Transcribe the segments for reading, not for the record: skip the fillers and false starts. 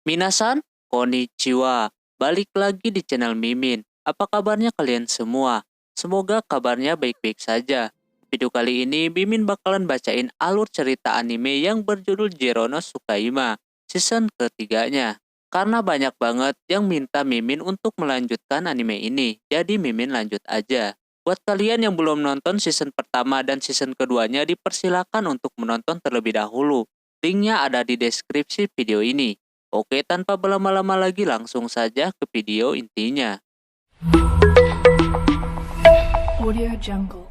Minasan, konnichiwa. Balik lagi di channel Mimin. Apa kabarnya kalian semua? Semoga kabarnya baik-baik saja. Video kali ini Mimin bakalan bacain alur cerita anime yang berjudul Jerono Tsukaima, season ketiganya. Karena banyak banget yang minta Mimin untuk melanjutkan anime ini, jadi Mimin lanjut aja. Buat kalian yang belum nonton season pertama dan season keduanya, dipersilakan untuk menonton terlebih dahulu. Linknya ada di deskripsi video ini. Oke, tanpa berlama-lama lagi langsung saja ke video intinya. Audio Jungle.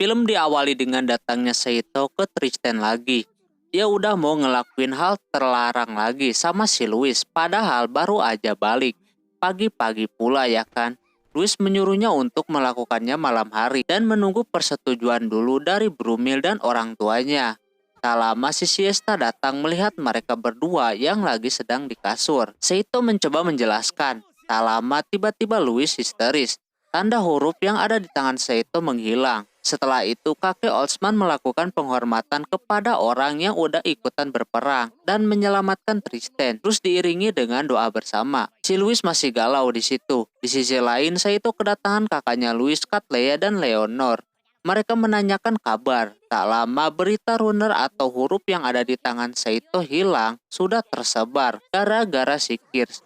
Film diawali dengan datangnya Seito ke Tristan lagi. Dia udah mau ngelakuin hal terlarang lagi sama si Louis, padahal baru aja balik. Pagi-pagi pula ya kan. Louis menyuruhnya untuk melakukannya malam hari dan menunggu persetujuan dulu dari Brumil dan orang tuanya. Tak lama si Siesta datang melihat mereka berdua yang lagi sedang di kasur. Seito mencoba menjelaskan. Tak lama tiba-tiba Louis histeris. Tanda huruf yang ada di tangan Seito menghilang. Setelah itu kakek Oldsman melakukan penghormatan kepada orang yang udah ikutan berperang dan menyelamatkan Tristan. Terus diiringi dengan doa bersama. Si Louis masih galau di situ. Di sisi lain Seito kedatangan kakaknya Louis, Katleya dan Leonor. Mereka menanyakan kabar. Tak lama berita runner atau huruf yang ada di tangan Seito hilang sudah tersebar gara-gara si Kirsch.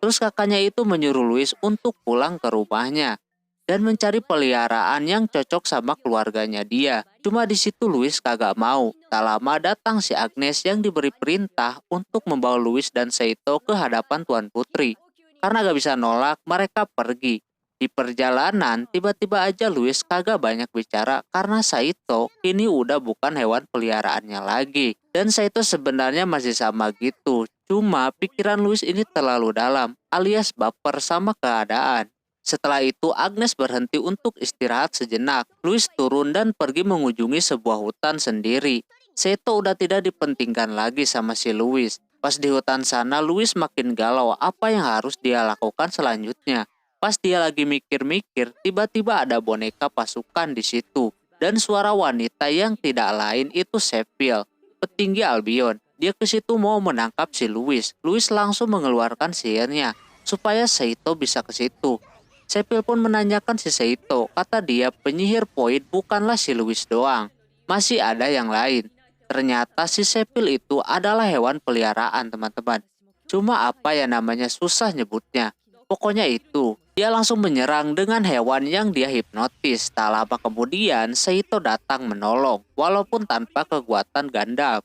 Terus kakaknya itu menyuruh Louis untuk pulang ke rumahnya dan mencari peliharaan yang cocok sama keluarganya dia. Cuma di situ Louis kagak mau. Tak lama datang si Agnes yang diberi perintah untuk membawa Louis dan Seito ke hadapan Tuan Putri. Karena gak bisa nolak, mereka pergi. Di perjalanan, tiba-tiba aja Louis kagak banyak bicara karena Saito kini udah bukan hewan peliharaannya lagi. Dan Saito sebenarnya masih sama gitu. Cuma pikiran Louis ini terlalu dalam, alias baper sama keadaan. Setelah itu Agnes berhenti untuk istirahat sejenak. Louis turun dan pergi mengunjungi sebuah hutan sendiri. Saito udah tidak dipentingkan lagi sama si Louis. Pas di hutan sana Louis makin galau apa yang harus dia lakukan selanjutnya. Pas dia lagi mikir-mikir, tiba-tiba ada boneka pasukan di situ. Dan suara wanita yang tidak lain itu Sepil, petinggi Albion. Dia ke situ mau menangkap si Louis. Louis langsung mengeluarkan sihirnya supaya Seito bisa ke situ. Sepil pun menanyakan si Seito, kata dia penyihir Void bukanlah si Louis doang. Masih ada yang lain. Ternyata si Sepil itu adalah hewan peliharaan teman-teman. Cuma apa ya namanya susah nyebutnya. Pokoknya itu, dia langsung menyerang dengan hewan yang dia hipnotis. Tak lama kemudian, Seito datang menolong, walaupun tanpa kekuatan Gundam.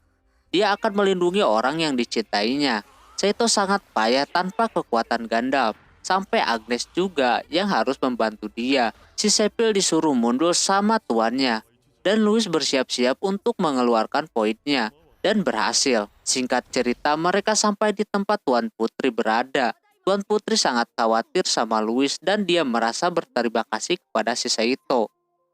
Dia akan melindungi orang yang dicintainya. Seito sangat payah tanpa kekuatan Gundam. Sampai Agnes juga yang harus membantu dia. Si Sepil disuruh mundur sama tuannya. Dan Louis bersiap-siap untuk mengeluarkan poinnya. Dan berhasil. Singkat cerita, mereka sampai di tempat Tuan Putri berada. Tuan Putri sangat khawatir sama Louis dan dia merasa berterima kasih kepada si Seito.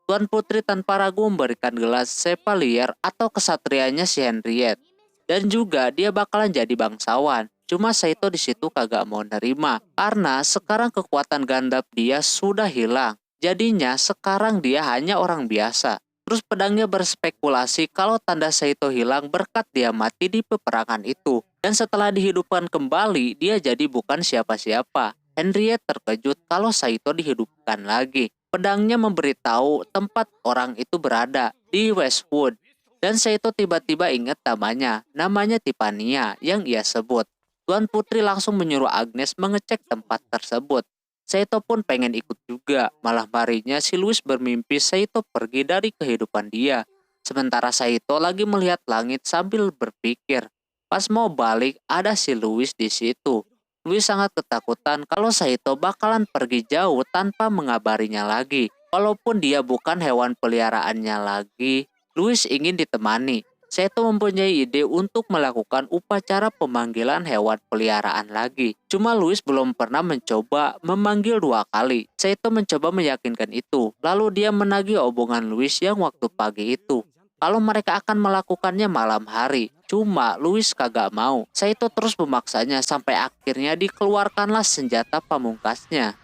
Tuan Putri tanpa ragu memberikan gelas Chevalier atau kesatrianya si Henriette. Dan juga dia bakalan jadi bangsawan. Cuma Seito di situ kagak mau nerima karena sekarang kekuatan Gundam dia sudah hilang. Jadinya sekarang dia hanya orang biasa. Terus pedangnya berspekulasi kalau tanda Seito hilang berkat dia mati di peperangan itu. Dan setelah dihidupkan kembali, dia jadi bukan siapa-siapa. Henriette terkejut kalau Saito dihidupkan lagi. Pedangnya memberitahu tempat orang itu berada, di Westwood. Dan Saito tiba-tiba ingat namanya. Namanya Tiffany yang ia sebut. Tuan Putri langsung menyuruh Agnes mengecek tempat tersebut. Saito pun pengen ikut juga. Malah marinya si Louis bermimpi Saito pergi dari kehidupan dia. Sementara Saito lagi melihat langit sambil berpikir. Pas mau balik ada si Louis di situ. Louis sangat ketakutan kalau Saito bakalan pergi jauh tanpa mengabarinya lagi. Walaupun dia bukan hewan peliharaannya lagi, Louis ingin ditemani. Saito mempunyai ide untuk melakukan upacara pemanggilan hewan peliharaan lagi. Cuma Louis belum pernah mencoba memanggil 2 kali. Saito mencoba meyakinkan itu. Lalu dia menagih omongan Louis yang waktu pagi itu. Kalau mereka akan melakukannya malam hari. Cuma Louis kagak mau. Saito terus memaksanya sampai akhirnya dikeluarkanlah senjata pamungkasnya.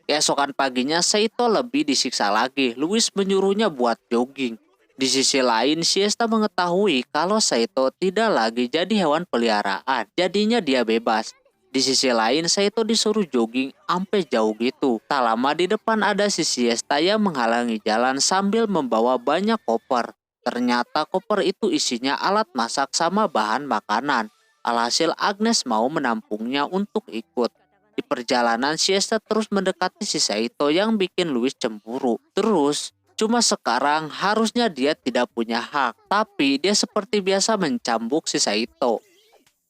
Keesokan paginya Saito lebih disiksa lagi. Louis menyuruhnya buat jogging. Di sisi lain, Siesta mengetahui kalau Saito tidak lagi jadi hewan peliharaan, jadinya dia bebas. Di sisi lain, Saito disuruh jogging sampai jauh gitu. Tak lama di depan ada si Siesta yang menghalangi jalan sambil membawa banyak koper. Ternyata koper itu isinya alat masak sama bahan makanan. Alhasil Agnes mau menampungnya untuk ikut. Di perjalanan, Siesta terus mendekati si Saito yang bikin Louis cemburu. Terus, cuma sekarang harusnya dia tidak punya hak, tapi dia seperti biasa mencambuk si Saito.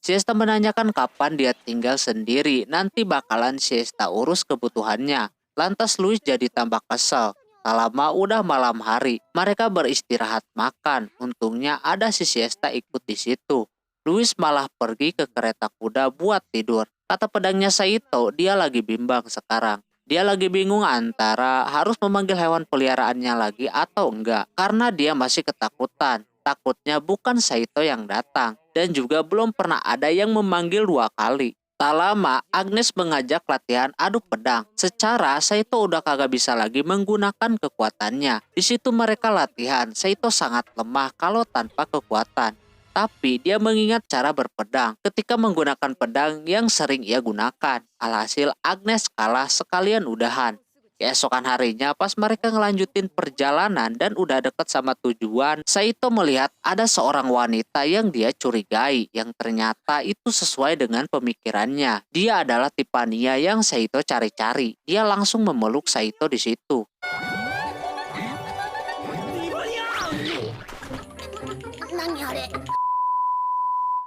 Siesta menanyakan kapan dia tinggal sendiri, nanti bakalan Siesta urus kebutuhannya. Lantas Louis jadi tambah kesel. Tak lama udah malam hari, mereka beristirahat makan. Untungnya ada si Siesta ikut di situ. Louis malah pergi ke kereta kuda buat tidur. Kata pedangnya Saito, dia lagi bimbang sekarang. Dia lagi bingung antara harus memanggil hewan peliharaannya lagi atau enggak. Karena dia masih ketakutan. Takutnya bukan Saito yang datang. Dan juga belum pernah ada yang memanggil 2 kali. Tak lama, Agnes mengajak latihan adu pedang. Secara Saito udah kagak bisa lagi menggunakan kekuatannya. Di situ mereka latihan. Saito sangat lemah kalau tanpa kekuatan. Tapi dia mengingat cara berpedang ketika menggunakan pedang yang sering ia gunakan. Alhasil Agnes kalah sekalian udahan. Keesokan harinya pas mereka ngelanjutin perjalanan dan udah deket sama tujuan, Saito melihat ada seorang wanita yang dia curigai yang ternyata itu sesuai dengan pemikirannya. Dia adalah Tiffany yang Saito cari-cari. Dia langsung memeluk Saito di situ.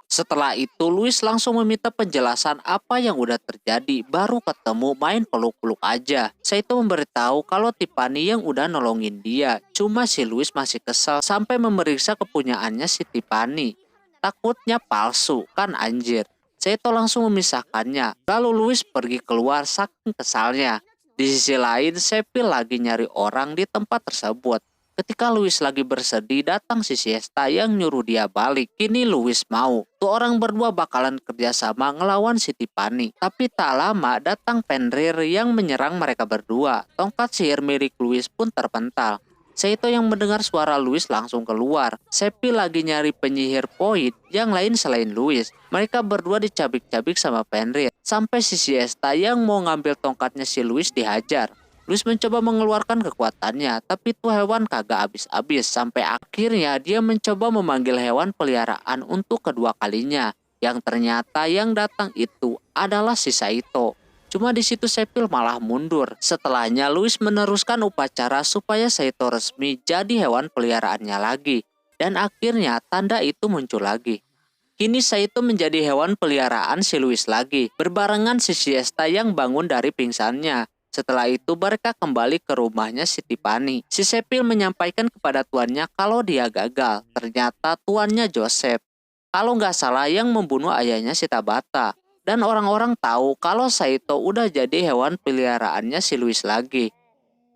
Setelah itu Louis langsung meminta penjelasan apa yang udah terjadi, baru ketemu main peluk-peluk aja. Saito memberitahu kalau Tiffany yang udah nolongin dia, cuma si Louis masih kesal sampai memeriksa kepunyaannya si Tiffany. Takutnya palsu, kan anjir. Saito langsung memisahkannya, lalu Louis pergi keluar saking kesalnya. Di sisi lain, Sepil lagi nyari orang di tempat tersebut. Ketika Louis lagi bersedih, datang si Siesta yang nyuruh dia balik. Kini Louis mau. Tuh orang berdua bakalan kerjasama ngelawan si Tiffany. Tapi tak lama datang Fenrir yang menyerang mereka berdua. Tongkat sihir milik Louis pun terpental. Saito yang mendengar suara Louis langsung keluar. Seppi lagi nyari penyihir poin yang lain selain Louis. Mereka berdua dicabik-cabik sama Fenrir. Sampai si Siesta yang mau ngambil tongkatnya si Louis dihajar. Louis mencoba mengeluarkan kekuatannya, tapi tuh hewan kagak habis-habis. Sampai akhirnya dia mencoba memanggil hewan peliharaan untuk kedua kalinya. Yang ternyata yang datang itu adalah si Saito. Cuma di situ Sepil malah mundur. Setelahnya Louis meneruskan upacara supaya Saito resmi jadi hewan peliharaannya lagi. Dan akhirnya tanda itu muncul lagi. Kini Saito menjadi hewan peliharaan si Louis lagi. Berbarengan si Siesta yang bangun dari pingsannya. Setelah itu mereka kembali ke rumahnya si Tiffany. Si Sepil menyampaikan kepada tuannya kalau dia gagal. Ternyata tuannya Joseph. Kalau nggak salah yang membunuh ayahnya si Tabata. Dan orang-orang tahu kalau Saito udah jadi hewan peliharaannya si Louis lagi.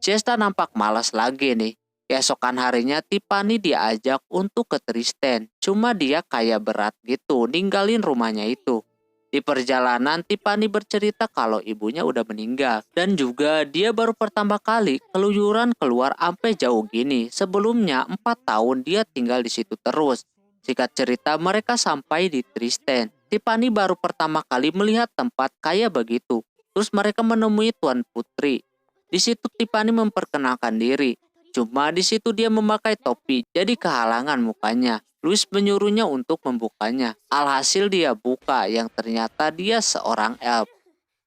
Siesta nampak malas lagi nih. Keesokan harinya Tiffany diajak untuk ke Tristan. Cuma dia kayak berat gitu ninggalin rumahnya itu. Di perjalanan Tiffany bercerita kalau ibunya udah meninggal. Dan juga dia baru pertama kali keluyuran keluar sampai jauh gini. Sebelumnya 4 tahun dia tinggal di situ terus. Singkat cerita mereka sampai di Tristan. Tiffany baru pertama kali melihat tempat kayak begitu. Terus mereka menemui Tuan Putri. Di situ Tiffany memperkenalkan diri. Cuma di situ dia memakai topi, jadi kehalangan mukanya. Louis menyuruhnya untuk membukanya. Alhasil dia buka, yang ternyata dia seorang elf.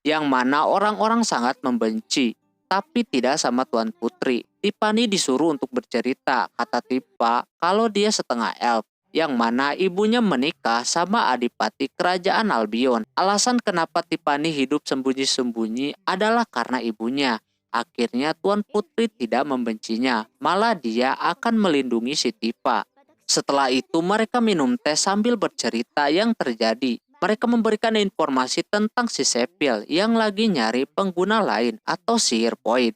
Yang mana orang-orang sangat membenci. Tapi tidak sama Tuan Putri. Tiffany disuruh untuk bercerita, kata Tifa, kalau dia setengah elf. Yang mana ibunya menikah sama adipati kerajaan Albion. Alasan kenapa Tiffany hidup sembunyi-sembunyi adalah karena ibunya. Akhirnya Tuan Putri tidak membencinya, malah dia akan melindungi si Tifa. Setelah itu mereka minum teh sambil bercerita yang terjadi. Mereka memberikan informasi tentang si Sepil yang lagi nyari pengguna lain atau sihir point.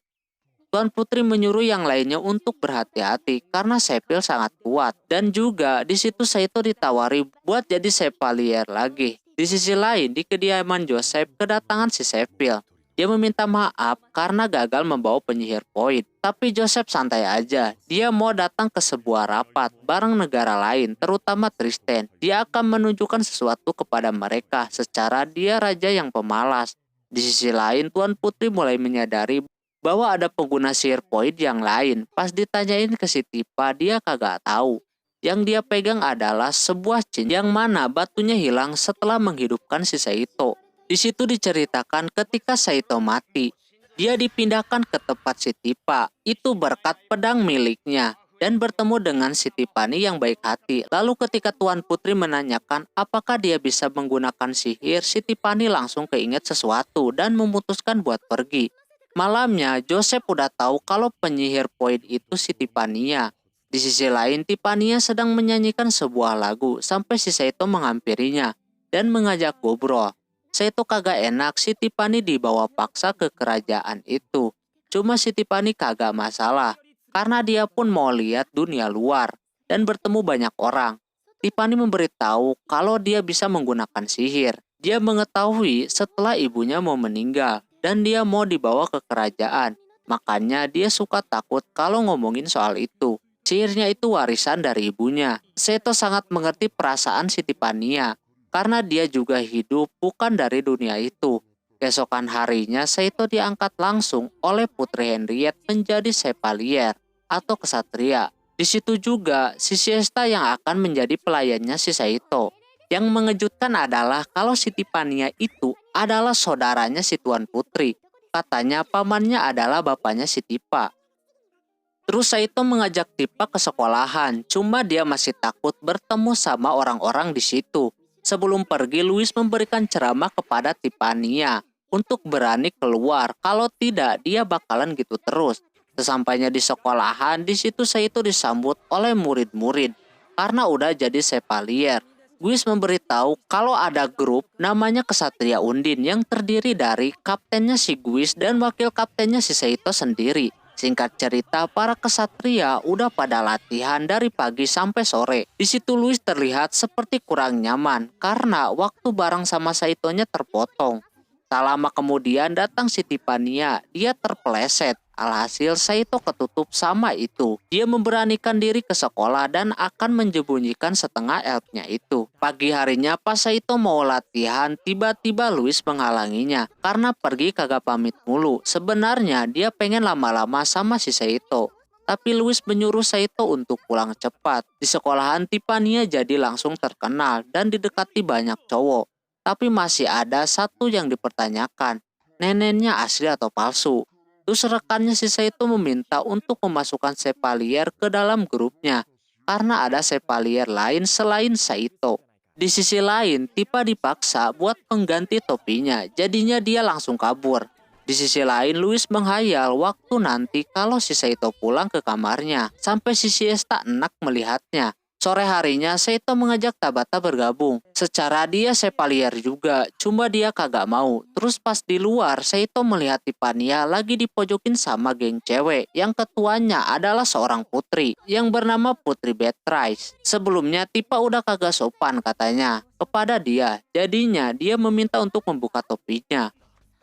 Tuan Putri menyuruh yang lainnya untuk berhati-hati karena Sepil sangat kuat. Dan juga di situ Saito ditawari buat jadi Chevalier lagi. Di sisi lain di kediaman Joseph kedatangan si Sepil. Dia meminta maaf karena gagal membawa penyihir Void. Tapi Joseph santai aja. Dia mau datang ke sebuah rapat bareng negara lain, terutama Tristan. Dia akan menunjukkan sesuatu kepada mereka secara dia raja yang pemalas. Di sisi lain, Tuan Putri mulai menyadari bahwa ada pengguna sihir Void yang lain. Pas ditanyain ke si Tifa, dia kagak tahu. Yang dia pegang adalah sebuah cincin yang mana batunya hilang setelah menghidupkan si Saito. Di situ diceritakan ketika Saito mati, dia dipindahkan ke tempat si Tifa, itu berkat pedang miliknya, dan bertemu dengan si Tiffany yang baik hati. Lalu ketika Tuan Putri menanyakan apakah dia bisa menggunakan sihir, si Tiffany langsung keinget sesuatu dan memutuskan buat pergi. Malamnya, Joseph udah tahu kalau penyihir Void itu si Tiffany-nya. Di sisi lain, Tiffany sedang menyanyikan sebuah lagu sampai si Saito menghampirinya dan mengajak ngobrol. Saito kagak enak si Tiffany dibawa paksa ke kerajaan itu. Cuma si Tiffany kagak masalah karena dia pun mau lihat dunia luar dan bertemu banyak orang. Tiffany memberitahu kalau dia bisa menggunakan sihir. Dia mengetahui setelah ibunya mau meninggal dan dia mau dibawa ke kerajaan. Makanya dia suka takut kalau ngomongin soal itu. Sihirnya itu warisan dari ibunya. Saito sangat mengerti perasaan si Tiffany karena dia juga hidup bukan dari dunia itu. Keesokan harinya, Saito diangkat langsung oleh Putri Henriette menjadi Chevalier atau kesatria. Di situ juga si Siesta yang akan menjadi pelayannya si Saito. Yang mengejutkan adalah kalau si Tiffany itu adalah saudaranya si Tuan Putri. Katanya pamannya adalah bapaknya si Tifa. Terus Saito mengajak Tifa ke sekolahan, cuma dia masih takut bertemu sama orang-orang di situ. Sebelum pergi, Louis memberikan ceramah kepada Tiffany untuk berani keluar. Kalau tidak, dia bakalan gitu terus. Sesampainya di sekolahan, di situ Saito disambut oleh murid-murid karena udah jadi Chevalier. Guis memberitahu kalau ada grup namanya Kesatria Undin yang terdiri dari kaptennya si Guis dan wakil kaptennya si Saito sendiri. Singkat cerita, para kesatria udah pada latihan dari pagi sampai sore. Di situ Louis terlihat seperti kurang nyaman karena waktu bareng sama Saitonya terpotong. Tak lama kemudian datang si Tiffany, dia terpeleset. Alhasil Saito ketutup sama itu. Dia memberanikan diri ke sekolah dan akan menyembunyikan setengah elfnya itu. Pagi harinya pas Saito mau latihan, tiba-tiba Louis menghalanginya karena pergi kagak pamit mulu. Sebenarnya dia pengen lama-lama sama si Saito. Tapi Louis menyuruh Saito untuk pulang cepat. Di sekolahan Tiffany jadi langsung terkenal dan didekati banyak cowok. Tapi masih ada satu yang dipertanyakan, neneknya asli atau palsu. Terus rekannya si Saito meminta untuk memasukkan Chevalier ke dalam grupnya karena ada Chevalier lain selain Saito. Di sisi lain, Tifa dipaksa buat pengganti topinya, jadinya dia langsung kabur. Di sisi lain, Louis menghayal waktu nanti kalau si Saito pulang ke kamarnya sampai si Siesta enak melihatnya. Sore harinya, Saito mengajak Tabata bergabung. Secara dia Chevalier juga, cuma dia kagak mau. Terus pas di luar, Saito melihat Tiffany lagi dipojokin sama geng cewek yang ketuanya adalah seorang putri yang bernama Putri Beatrice. Sebelumnya Tifa udah kagak sopan katanya kepada dia, jadinya dia meminta untuk membuka topinya.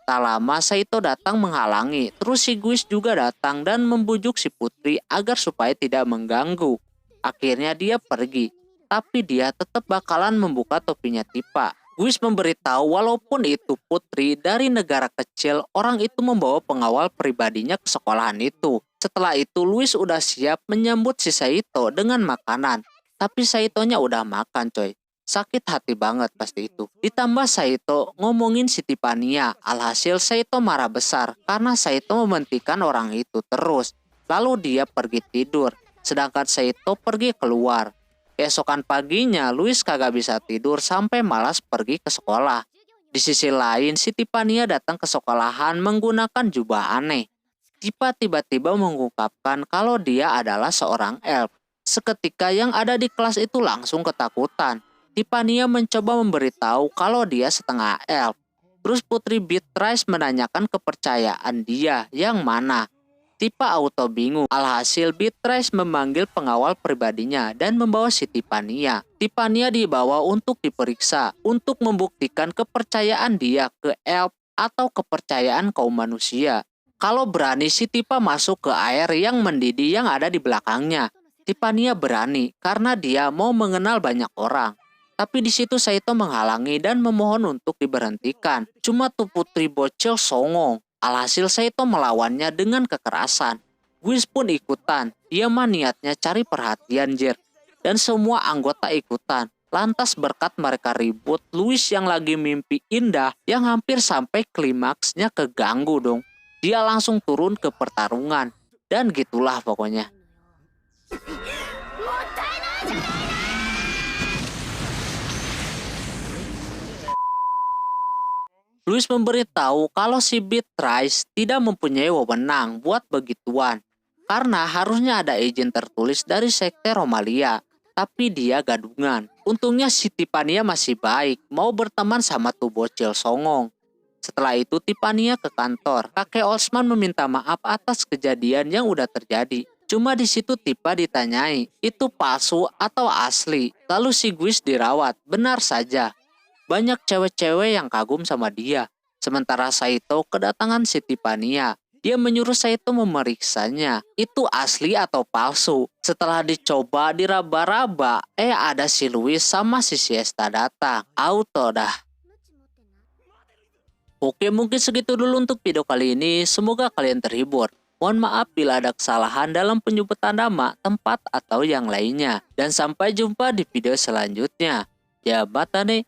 Tak lama Saito datang menghalangi, terus si Guis juga datang dan membujuk si Putri agar supaya tidak mengganggu. Akhirnya dia pergi, tapi dia tetap bakalan membuka topinya Tifa. Guis memberitahu walaupun itu putri dari negara kecil, orang itu membawa pengawal pribadinya ke sekolahan itu. Setelah itu Louis udah siap menyambut si Saito dengan makanan. Tapi Saitonya udah makan coy. Sakit hati banget pasti itu. Ditambah Saito ngomongin si Tiffany, alhasil Saito marah besar karena Saito mementikan orang itu terus. Lalu dia pergi tidur. Sedangkan Saito pergi keluar. Keesokan paginya, Louis kagak bisa tidur sampai malas pergi ke sekolah. Di sisi lain, si Tiffany datang ke sekolahan menggunakan jubah aneh. Tifa tiba-tiba mengungkapkan kalau dia adalah seorang elf. Seketika yang ada di kelas itu langsung ketakutan. Tiffany mencoba memberitahu kalau dia setengah elf. Terus Putri Beatrice menanyakan kepercayaan dia yang mana. Tifa auto bingung. Alhasil Beatrice memanggil pengawal pribadinya dan membawa si Tiffany. Tiffany dibawa untuk diperiksa untuk membuktikan kepercayaan dia ke elf atau kepercayaan kaum manusia. Kalau berani si Tifa masuk ke air yang mendidih yang ada di belakangnya. Tiffany berani karena dia mau mengenal banyak orang. Tapi di situ Saito menghalangi dan memohon untuk diberhentikan. Cuma tuh putri bocil songong. Alhasil Saito melawannya dengan kekerasan. Whis pun ikutan. Dia mah niatnya cari perhatian Jer. Dan semua anggota ikutan. Lantas berkat mereka ribut, Louis yang lagi mimpi indah yang hampir sampai klimaksnya keganggu dong. Dia langsung turun ke pertarungan. Dan gitulah pokoknya. Louis memberitahu kalau si Beatrice tidak mempunyai wewenang buat begituan. Karena harusnya ada izin tertulis dari sekte Romalia. Tapi dia gadungan. Untungnya si Tiffany masih baik, mau berteman sama tuh bocil songong. Setelah itu Tiffany ke kantor. Kakek Osman meminta maaf atas kejadian yang udah terjadi. Cuma di situ Tifa ditanyai, itu palsu atau asli? Lalu si Guis dirawat, benar saja. Banyak cewek-cewek yang kagum sama dia. Sementara Saito kedatangan si Tiffany. Dia menyuruh Saito memeriksanya. Itu asli atau palsu? Setelah dicoba diraba-raba, ada si Louis sama si Siesta datang. Auto dah. Oke, mungkin segitu dulu untuk video kali ini. Semoga kalian terhibur. Mohon maaf bila ada kesalahan dalam penyebutan nama, tempat, atau yang lainnya. Dan sampai jumpa di video selanjutnya. Ya, bye-bye.